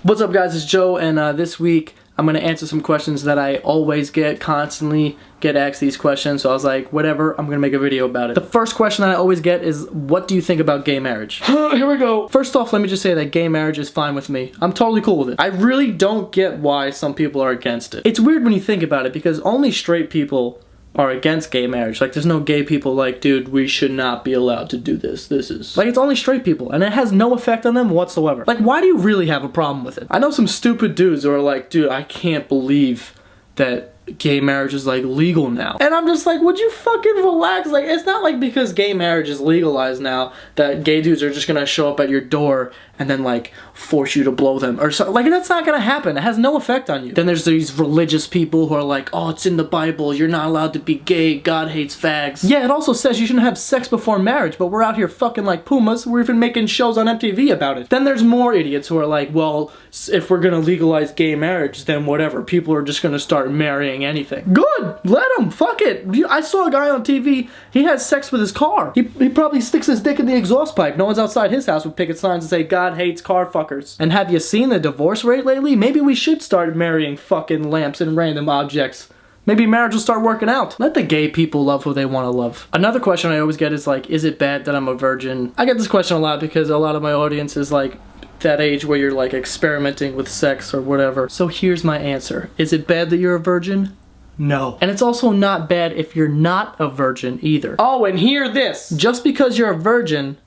What's up guys, it's Joe, and this week I'm going to answer some questions that I always constantly get asked these questions, so I was like, whatever, I'm going to make a video about it. The first question that I always get is, what do you think about gay marriage? Here we go. First off, let me just say that gay marriage is fine with me. I'm totally cool with it. I really don't get why some people are against it. It's weird when you think about it, because only straight people are against gay marriage. Like, there's no gay people like, dude, we should not be allowed to do this. This is... Like, it's only straight people, and it has no effect on them whatsoever. Like, why do you really have a problem with it? I know some stupid dudes who are like, dude, I can't believe that gay marriage is, like, legal now. And I'm just like, would you fucking relax? Like, it's not like because gay marriage is legalized now that gay dudes are just gonna show up at your door and then, like, force you to blow them or something. Like, that's not gonna happen. It has no effect on you. Then there's these religious people who are like, oh, it's in the Bible, you're not allowed to be gay, God hates fags. Yeah, it also says you shouldn't have sex before marriage, but we're out here fucking like pumas. We're even making shows on MTV about it. Then there's more idiots who are like, well, if we're gonna legalize gay marriage, then whatever, people are just gonna start marrying anything. Good! Let them! Fuck it! I saw a guy on TV, he has sex with his car. He probably sticks his dick in the exhaust pipe. No one's outside his house with picket signs and say, God hates car fuckers. And have you seen the divorce rate lately? Maybe we should start marrying fucking lamps and random objects. Maybe marriage will start working out. Let the gay people love who they want to love. Another question I always get is like, is it bad that I'm a virgin? I get this question a lot because a lot of my audience is like that age where you're like experimenting with sex or whatever. So here's my answer. Is it bad that you're a virgin? No. And it's also not bad if you're not a virgin either. Oh, and hear this. Just because you're a virgin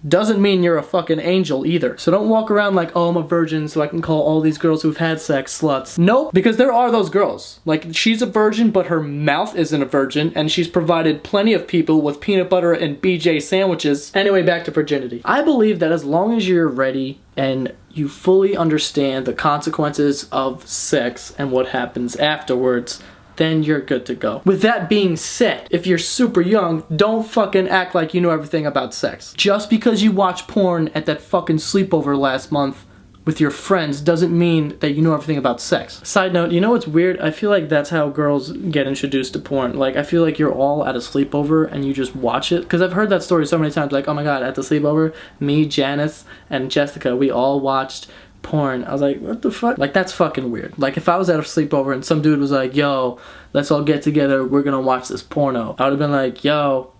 doesn't mean you're a fucking angel either. So don't walk around like, oh, I'm a virgin so I can call all these girls who've had sex sluts. Nope, because there are those girls. Like, she's a virgin, but her mouth isn't a virgin, and she's provided plenty of people with peanut butter and BJ sandwiches. Anyway, back to virginity. I believe that as long as you're ready and you fully understand the consequences of sex and what happens afterwards, then you're good to go. With that being said, if you're super young, don't fucking act like you know everything about sex. Just because you watch porn at that fucking sleepover last month with your friends doesn't mean that you know everything about sex. Side note, you know what's weird? I feel like that's how girls get introduced to porn. Like, I feel like you're all at a sleepover and you just watch it. Because I've heard that story so many times, like, oh my god, at the sleepover, me, Janice, and Jessica, we all watched porn. I was like, what the fuck? Like, that's fucking weird. Like, if I was at a sleepover and some dude was like, yo, let's all get together, we're gonna watch this porno, I would have been like, yo,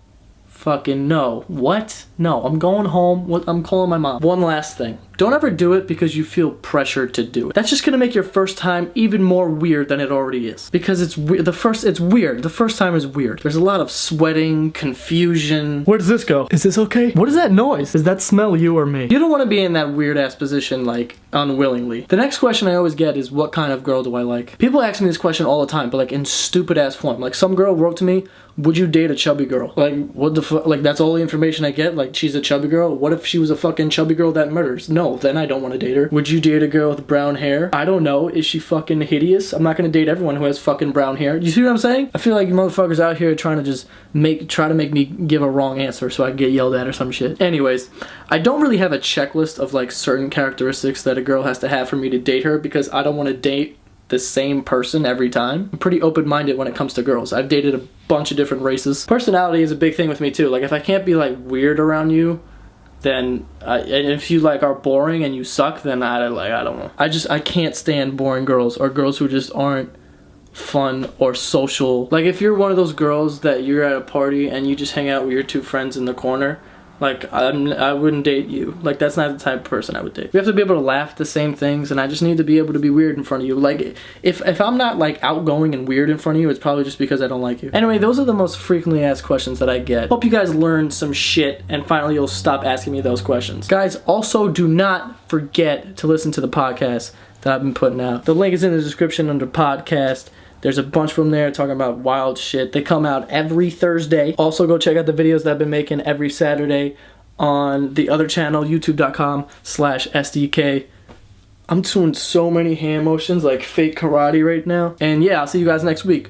fucking no. What? No, I'm going home. I'm calling my mom. One last thing. Don't ever do it because you feel pressured to do it. That's just gonna make your first time even more weird than it already is. Because it's weird. It's weird. The first time is weird. There's a lot of sweating, confusion. Where does this go? Is this okay? What is that noise? Does that smell you or me? You don't want to be in that weird ass position, like, unwillingly. The next question I always get is, what kind of girl do I like? People ask me this question all the time, but like in stupid ass form. Like, some girl wrote to me, would you date a chubby girl? Like, what the fuck? Like, that's all the information I get? Like, she's a chubby girl? What if she was a fucking chubby girl that murders? No, then I don't want to date her. Would you date a girl with brown hair? I don't know. Is she fucking hideous? I'm not gonna date everyone who has fucking brown hair. You see what I'm saying? I feel like you motherfuckers out here trying to just try to make me give a wrong answer so I can get yelled at or some shit. Anyways, I don't really have a checklist of like certain characteristics that a girl has to have for me to date her, because I don't want to date the same person every time. I'm pretty open-minded when it comes to girls. I've dated a bunch of different races. Personality is a big thing with me too. Like, if I can't be like weird around you, then and if you like are boring and you suck, then I don't know. I can't stand boring girls or girls who just aren't fun or social. Like, if you're one of those girls that you're at a party and you just hang out with your two friends in the corner, like, I wouldn't date you. Like, that's not the type of person I would date. We have to be able to laugh at the same things, and I just need to be able to be weird in front of you. Like, if I'm not, like, outgoing and weird in front of you, it's probably just because I don't like you. Anyway, those are the most frequently asked questions that I get. Hope you guys learned some shit, and finally you'll stop asking me those questions. Guys, also do not forget to listen to the podcast that I've been putting out. The link is in the description under podcast. There's a bunch from there talking about wild shit. They come out every Thursday. Also, go check out the videos that I've been making every Saturday on the other channel, youtube.com/SDK. I'm doing so many hand motions like fake karate right now. And yeah, I'll see you guys next week.